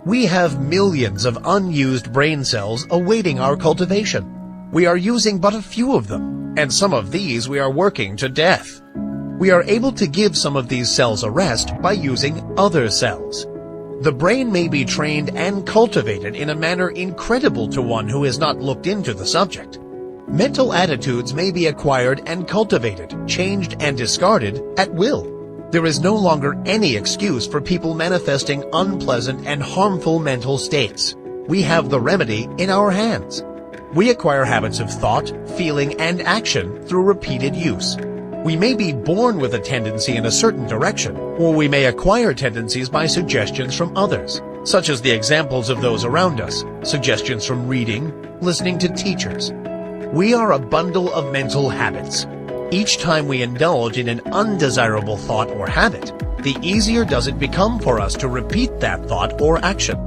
We have millions of unused brain cells awaiting our cultivation. We are using but a few of them, and some of these we are working to death. We are able to give some of these cells a rest by using other cells. The brain may be trained and cultivated in a manner incredible to one who has not looked into the subject. Mental attitudes may be acquired and cultivated, changed and discarded at will. There is no longer any excuse for people manifesting unpleasant and harmful mental states. We have the remedy in our hands. We acquire habits of thought, feeling, and action through repeated use. We may be born with a tendency in a certain direction, or we may acquire tendencies by suggestions from others, such as the examples of those around us, suggestions from reading, listening to teachers. We are a bundle of mental habits. Each time we indulge in an undesirable thought or habit, the easier does it become for us to repeat that thought or action.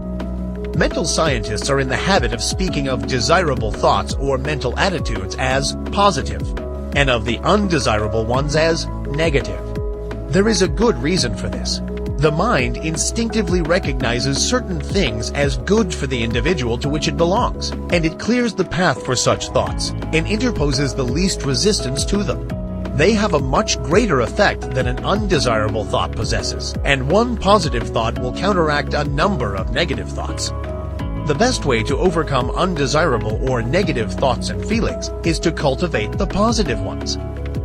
Mental scientists are in the habit of speaking of desirable thoughts or mental attitudes as positive, and of the undesirable ones as negative. There is a good reason for this. The mind instinctively recognizes certain things as good for the individual to which it belongs, and it clears the path for such thoughts and interposes the least resistance to them. They have a much greater effect than an undesirable thought possesses, and one positive thought will counteract a number of negative thoughts. The best way to overcome undesirable or negative thoughts and feelings is to cultivate the positive ones.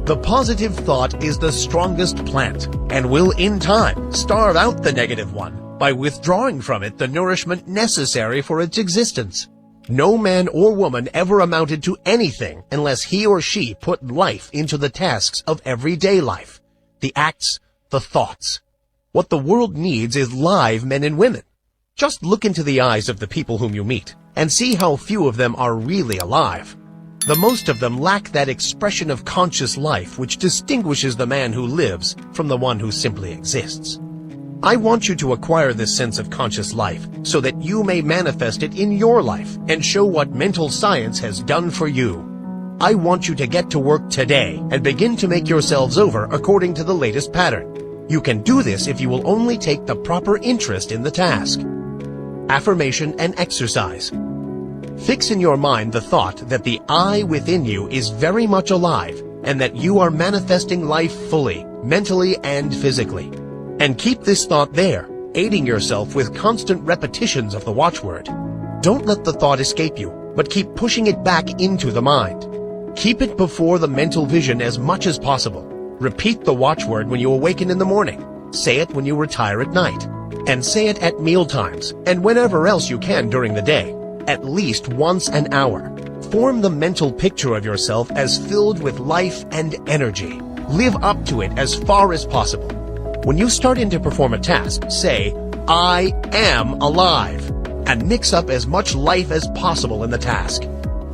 The positive thought is the strongest plant, and will in time starve out the negative one by withdrawing from it the nourishment necessary for its existence. No man or woman ever amounted to anything unless he or she put life into the tasks of everyday life, the acts, the thoughts. What the world needs is live men and women. Just look into the eyes of the people whom you meet, and see how few of them are really alive. The most of them lack that expression of conscious life which distinguishes the man who lives from the one who simply exists. I want you to acquire this sense of conscious life so that you may manifest it in your life and show what mental science has done for you. I want you to get to work today and begin to make yourselves over according to the latest pattern. You can do this if you will only take the proper interest in the task. Affirmation and exercise. Fix in your mind the thought that the I within you is very much alive and that you are manifesting life fully, mentally and physically. And keep this thought there, aiding yourself with constant repetitions of the watchword. Don't let the thought escape you, but keep pushing it back into the mind. Keep it before the mental vision as much as possible. Repeat the watchword when you awaken in the morning. Say it when you retire at night. And say it at meal times and whenever else you can during the day, at least once an hour. Form the mental picture of yourself as filled with life and energy. Live up to it as far as possible. When you start in to perform a task, say, I am alive, and mix up as much life as possible in the task.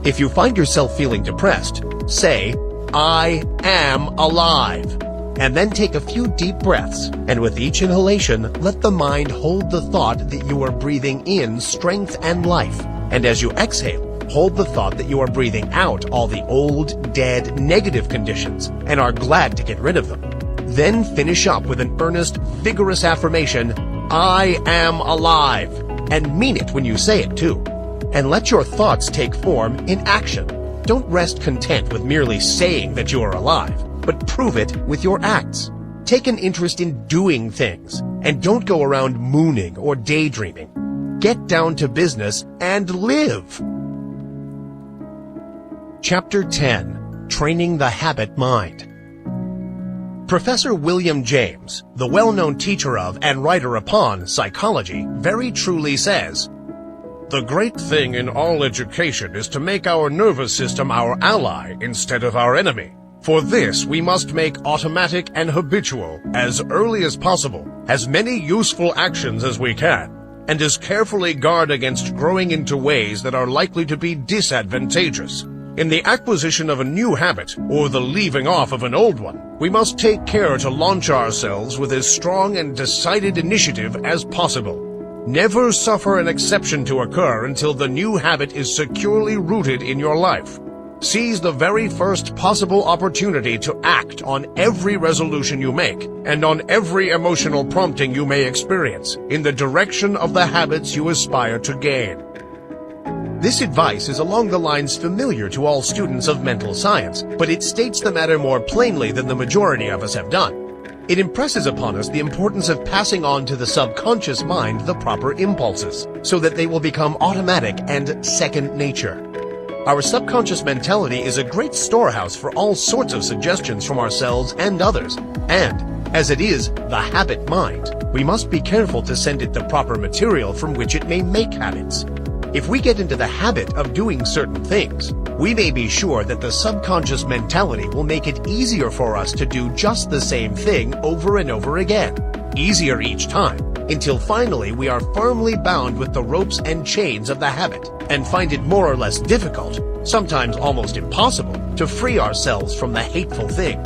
If you find yourself feeling depressed, say, I am alive. And then take a few deep breaths, and with each inhalation, let the mind hold the thought that you are breathing in strength and life. And as you exhale, hold the thought that you are breathing out all the old, dead, negative conditions and are glad to get rid of them. Then finish up with an earnest, vigorous affirmation, I am alive, and mean it when you say it too. And let your thoughts take form in action. Don't rest content with merely saying that you are alive, but prove it with your acts. Take an interest in doing things, and don't go around mooning or daydreaming. Get down to business and live. Chapter 10. Training the Habit Mind. Professor William James, the well-known teacher of and writer upon psychology, very truly says, "The great thing in all education is to make our nervous system our ally instead of our enemy. For this, we must make automatic and habitual, as early as possible, as many useful actions as we can, and as carefully guard against growing into ways that are likely to be disadvantageous. In the acquisition of a new habit, or the leaving off of an old one, we must take care to launch ourselves with as strong and decided initiative as possible. Never suffer an exception to occur until the new habit is securely rooted in your life. Seize the very first possible opportunity to act on every resolution you make and on every emotional prompting you may experience in the direction of the habits you aspire to gain." This advice is along the lines familiar to all students of mental science, but it states the matter more plainly than the majority of us have done. It impresses upon us the importance of passing on to the subconscious mind the proper impulses, so that they will become automatic and second nature. Our subconscious mentality is a great storehouse for all sorts of suggestions from ourselves and others, and, as it is the habit mind, we must be careful to send it the proper material from which it may make habits. If we get into the habit of doing certain things, we may be sure that the subconscious mentality will make it easier for us to do just the same thing over and over again, easier each time, until finally we are firmly bound with the ropes and chains of the habit, and find it more or less difficult, sometimes almost impossible, to free ourselves from the hateful thing.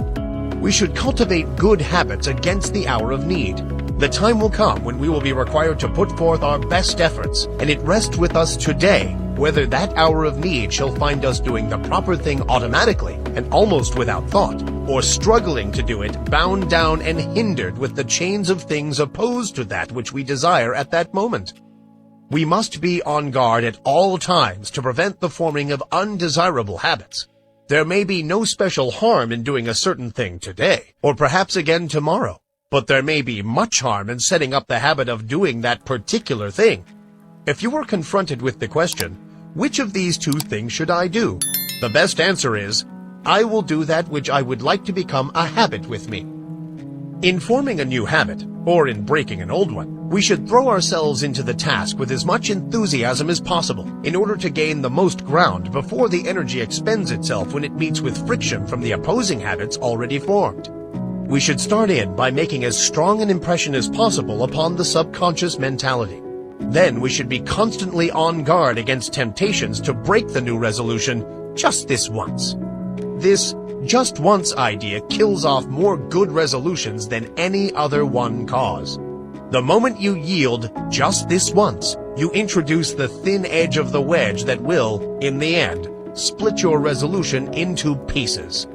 We should cultivate good habits against the hour of need. The time will come when we will be required to put forth our best efforts, and it rests with us today whether that hour of need shall find us doing the proper thing automatically and almost without thought, or struggling to do it, bound down and hindered with the chains of things opposed to that which we desire at that moment. We must be on guard at all times to prevent the forming of undesirable habits. There may be no special harm in doing a certain thing today, or perhaps again tomorrow. But there may be much harm in setting up the habit of doing that particular thing. If you are confronted with the question, which of these two things should I do? The best answer is, I will do that which I would like to become a habit with me. In forming a new habit, or in breaking an old one, we should throw ourselves into the task with as much enthusiasm as possible in order to gain the most ground before the energy expends itself when it meets with friction from the opposing habits already formed. We should start in by making as strong an impression as possible upon the subconscious mentality. Then we should be constantly on guard against temptations to break the new resolution just this once. This just once idea kills off more good resolutions than any other one cause. The moment you yield just this once, you introduce the thin edge of the wedge that will, in the end, split your resolution into pieces.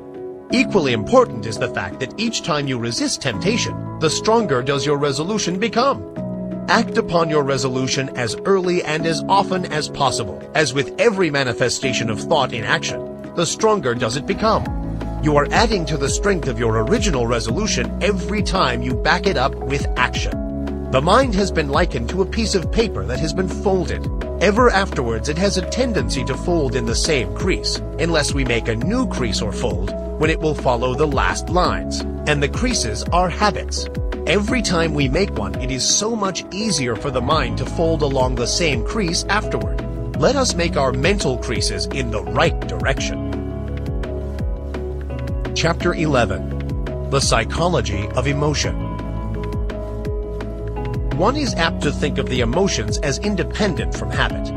Equally important is the fact that each time you resist temptation, the stronger does your resolution become. Act upon your resolution as early and as often as possible. As with every manifestation of thought in action, the stronger does it become. You are adding to the strength of your original resolution every time you back it up with action. The mind has been likened to a piece of paper that has been folded. Ever afterwards, it has a tendency to fold in the same crease, unless we make a new crease or fold, when it will follow the last lines. And the creases are habits. Every time we make one, it is so much easier for the mind to fold along the same crease afterward. Let us make our mental creases in the right direction. Chapter 11. The Psychology of Emotion. One is apt to think of the emotions as independent from habit.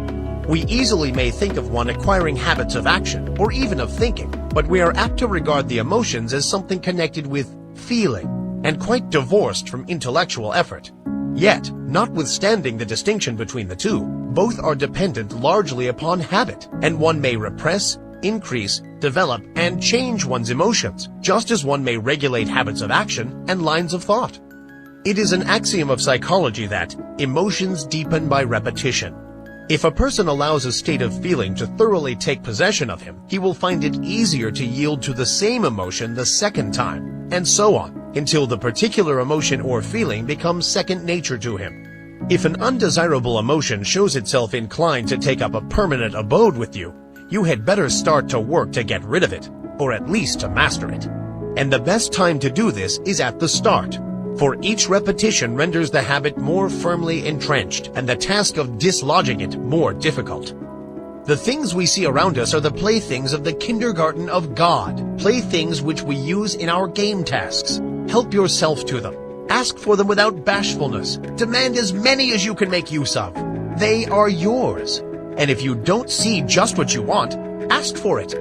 We easily may think of one acquiring habits of action, or even of thinking, but we are apt to regard the emotions as something connected with feeling, and quite divorced from intellectual effort. Yet, notwithstanding the distinction between the two, both are dependent largely upon habit, and one may repress, increase, develop, and change one's emotions, just as one may regulate habits of action and lines of thought. It is an axiom of psychology that emotions deepen by repetition. If a person allows a state of feeling to thoroughly take possession of him, he will find it easier to yield to the same emotion the second time, and so on, until the particular emotion or feeling becomes second nature to him. If an undesirable emotion shows itself inclined to take up a permanent abode with you, you had better start to work to get rid of it, or at least to master it. And the best time to do this is at the start, for each repetition renders the habit more firmly entrenched, and the task of dislodging it more difficult. The things we see around us are the playthings of the kindergarten of God, playthings which we use in our game tasks. Help yourself to them. Ask for them without bashfulness. Demand as many as you can make use of. They are yours. And if you don't see just what you want, ask for it.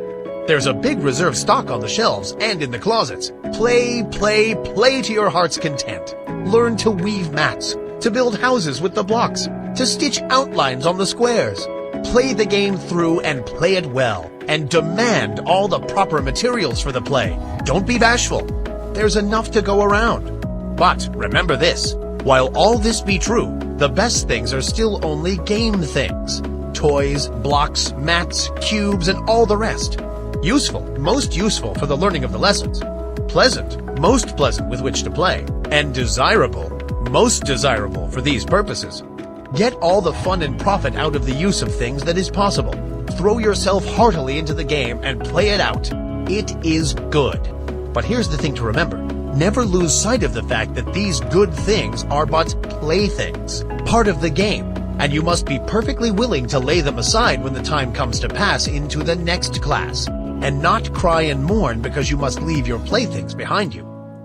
There's a big reserve stock on the shelves and in the closets. Play, play, play to your heart's content. Learn to weave mats, to build houses with the blocks, to stitch outlines on the squares. Play the game through and play it well, and demand all the proper materials for the play. Don't be bashful. There's enough to go around. But remember this, while all this be true, the best things are still only game things. Toys, blocks, mats, cubes, and all the rest. Useful, most useful for the learning of the lessons. Pleasant, most pleasant with which to play. And desirable, most desirable for these purposes. Get all the fun and profit out of the use of things that is possible. Throw yourself heartily into the game and play it out. It is good. But here's the thing to remember. Never lose sight of the fact that these good things are but playthings, part of the game, and you must be perfectly willing to lay them aside when the time comes to pass into the next class, and not cry and mourn because you must leave your playthings behind you.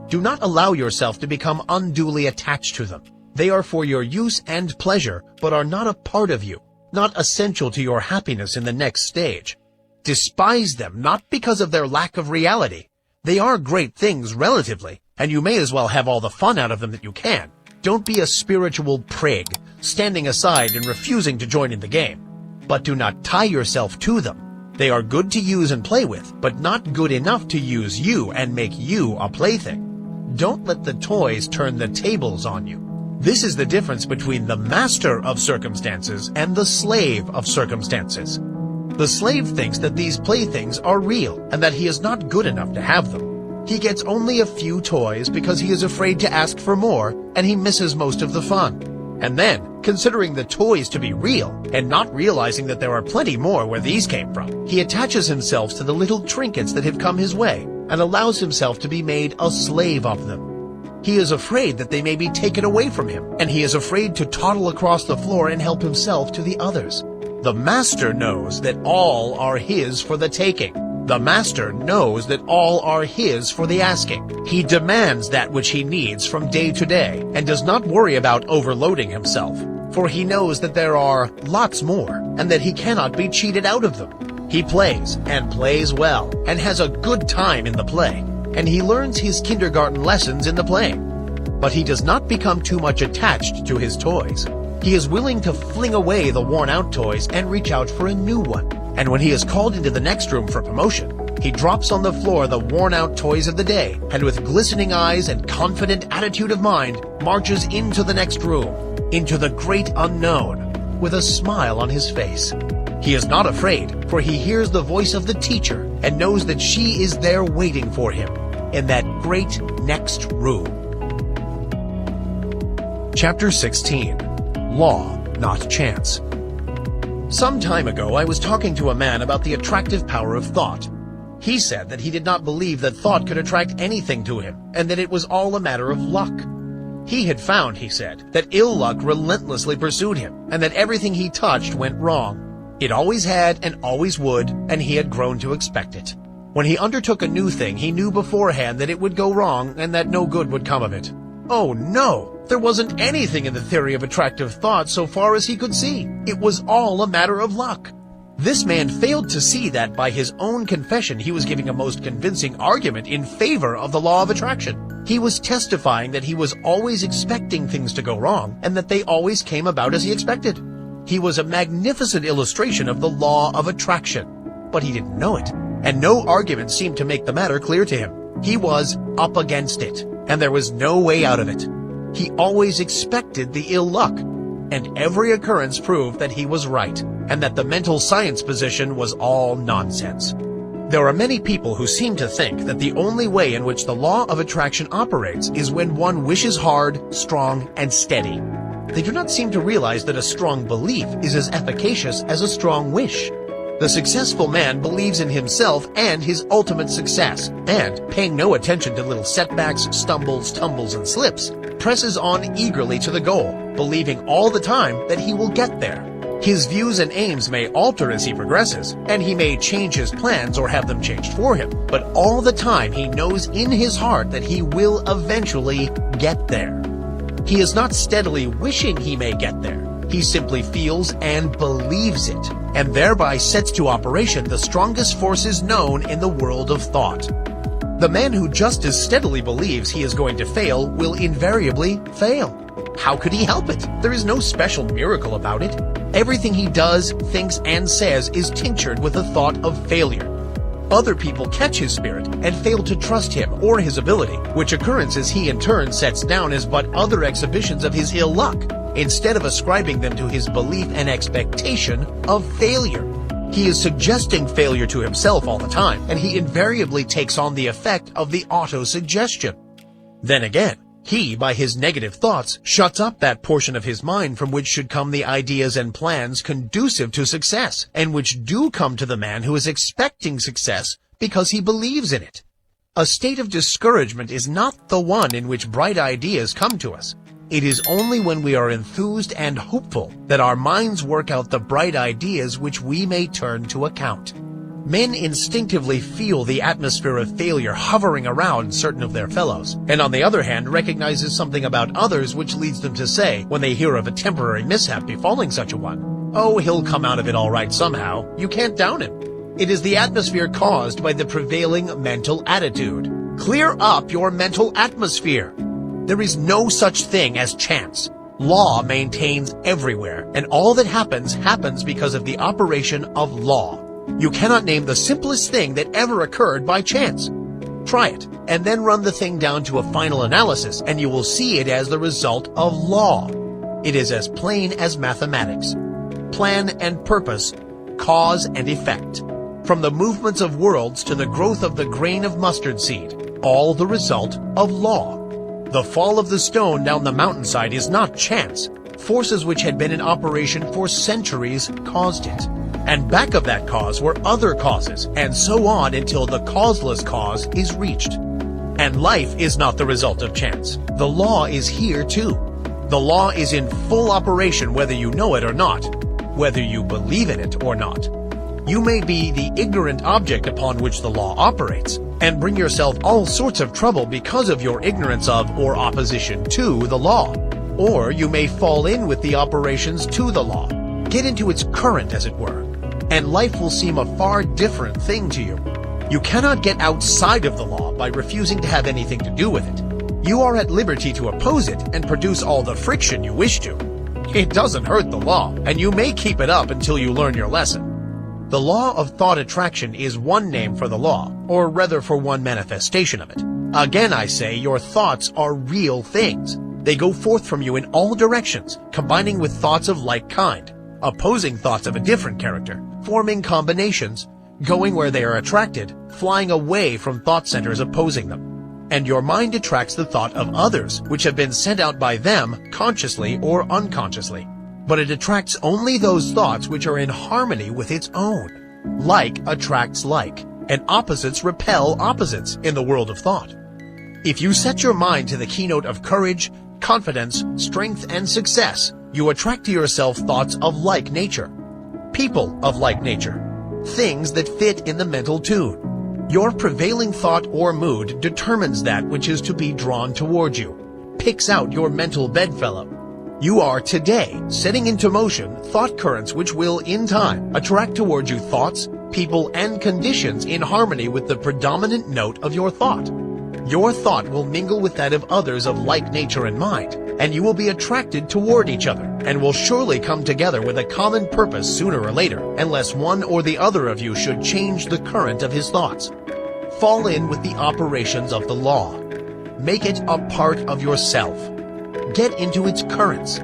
Do not allow yourself to become unduly attached to them. They are for your use and pleasure, but are not a part of you, not essential to your happiness in the next stage. Despise them not because of their lack of reality. They are great things relatively, and you may as well have all the fun out of them that you can. Don't be a spiritual prig, standing aside and refusing to join in the game. But do not tie yourself to them. They are good to use and play with, but not good enough to use you and make you a plaything. Don't let the toys turn the tables on you. This is the difference between the master of circumstances and the slave of circumstances. The slave thinks that these playthings are real and that he is not good enough to have them. He gets only a few toys because he is afraid to ask for more, and he misses most of the fun. And then, considering the toys to be real, and not realizing that there are plenty more where these came from, he attaches himself to the little trinkets that have come his way, and allows himself to be made a slave of them. He is afraid that they may be taken away from him, and he is afraid to toddle across the floor and help himself to the others. The master knows that all are his for the taking. The master knows that all are his for the asking. He demands that which he needs from day to day, and does not worry about overloading himself. for he knows that there are lots more and that he cannot be cheated out of them. He plays and plays well and has a good time in the play, and he learns his kindergarten lessons in the playing. But he does not become too much attached to his toys. He is willing to fling away the worn-out toys and reach out for a new one. And when he is called into the next room for promotion, he drops on the floor the worn-out toys of the day, and with glistening eyes and confident attitude of mind, marches into the next room, into the great unknown, with a smile on his face. He is not afraid, for he hears the voice of the teacher and knows that she is there waiting for him in that great next room. Chapter 16. Law, Not Chance. Some time ago, I was talking to a man about the attractive power of thought. He said that he did not believe that thought could attract anything to him, and that it was all a matter of luck. He had found, he said, that ill luck relentlessly pursued him, and that everything he touched went wrong. It always had and always would, and he had grown to expect it. When he undertook a new thing, he knew beforehand that it would go wrong and that no good would come of it. Oh no! There wasn't anything in the theory of attractive thought so far as he could see. It was all a matter of luck. This man failed to see that by his own confession he was giving a most convincing argument in favor of the law of attraction. He was testifying that he was always expecting things to go wrong and that they always came about as he expected. He was a magnificent illustration of the law of attraction, but he didn't know it, and no argument seemed to make the matter clear to him. He was up against it, and there was no way out of it. He always expected the ill luck, and every occurrence proved that he was right, and that the mental science position was all nonsense. There are many people who seem to think that the only way in which the law of attraction operates is when one wishes hard, strong, and steady. They do not seem to realize that a strong belief is as efficacious as a strong wish. The successful man believes in himself and his ultimate success, and, paying no attention to little setbacks, stumbles, tumbles, and slips, presses on eagerly to the goal, believing all the time that he will get there. His views and aims may alter as he progresses, and he may change his plans or have them changed for him, but all the time he knows in his heart that he will eventually get there. He is not steadily wishing he may get there. He simply feels and believes it, and thereby sets to operation the strongest forces known in the world of thought. The man who just as steadily believes he is going to fail will invariably fail. How could he help it? There is no special miracle about it. Everything he does, thinks, and says is tinctured with the thought of failure. Other people catch his spirit and fail to trust him or his ability, which occurrences he in turn sets down as but other exhibitions of his ill luck, instead of ascribing them to his belief and expectation of failure. He is suggesting failure to himself all the time, and he invariably takes on the effect of the auto-suggestion. Then again, he, by his negative thoughts, shuts up that portion of his mind from which should come the ideas and plans conducive to success, and which do come to the man who is expecting success because he believes in it. A state of discouragement is not the one in which bright ideas come to us. It is only when we are enthused and hopeful that our minds work out the bright ideas which we may turn to account. Men instinctively feel the atmosphere of failure hovering around certain of their fellows, and on the other hand recognizes something about others which leads them to say, when they hear of a temporary mishap befalling such a one, "Oh, he'll come out of it all right somehow. You can't down him." It is the atmosphere caused by the prevailing mental attitude. Clear up your mental atmosphere. There is no such thing as chance. Law maintains everywhere, and all that happens because of the operation of law. You cannot name the simplest thing that ever occurred by chance. Try it, and then run the thing down to a final analysis, and you will see it as the result of law. It is as plain as mathematics. Plan and purpose, cause and effect. From the movements of worlds to the growth of the grain of mustard seed, all the result of law. The fall of the stone down the mountainside is not chance. Forces which had been in operation for centuries caused it. And back of that cause were other causes, and so on until the causeless cause is reached. And life is not the result of chance. The law is here too. The law is in full operation whether you know it or not, whether you believe in it or not. You may be the ignorant object upon which the law operates, and bring yourself all sorts of trouble because of your ignorance of or opposition to the law. Or you may fall in with the operations to the law. Get into its current, as it were, and life will seem a far different thing to you. You cannot get outside of the law by refusing to have anything to do with it. You are at liberty to oppose it and produce all the friction you wish to. It doesn't hurt the law, and you may keep it up until you learn your lesson. The law of thought attraction is one name for the law, or rather for one manifestation of it. Again, I say, your thoughts are real things. They go forth from you in all directions, combining with thoughts of like kind, opposing thoughts of a different character, forming combinations, going where they are attracted, flying away from thought centers opposing them. And your mind attracts the thought of others, which have been sent out by them, consciously or unconsciously. But it attracts only those thoughts which are in harmony with its own. Like attracts like, and opposites repel opposites in the world of thought. If you set your mind to the keynote of courage, confidence, strength, and success, you attract to yourself thoughts of like nature, people of like nature, things that fit in the mental tune. Your prevailing thought or mood determines that which is to be drawn toward you, picks out your mental bedfellow. You are today setting into motion thought currents which will, in time, attract towards you thoughts, people, and conditions in harmony with the predominant note of your thought. Your thought will mingle with that of others of like nature and mind, and you will be attracted toward each other, and will surely come together with a common purpose sooner or later, unless one or the other of you should change the current of his thoughts. Fall in with the operations of the law. Make it a part of yourself. Get into its currents.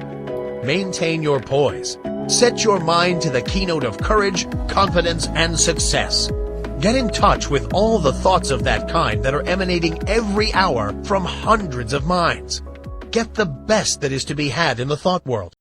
Maintain your poise. Set your mind to the keynote of courage, confidence, and success. Get in touch with all the thoughts of that kind that are emanating every hour from hundreds of minds. Get the best that is to be had in the thought world.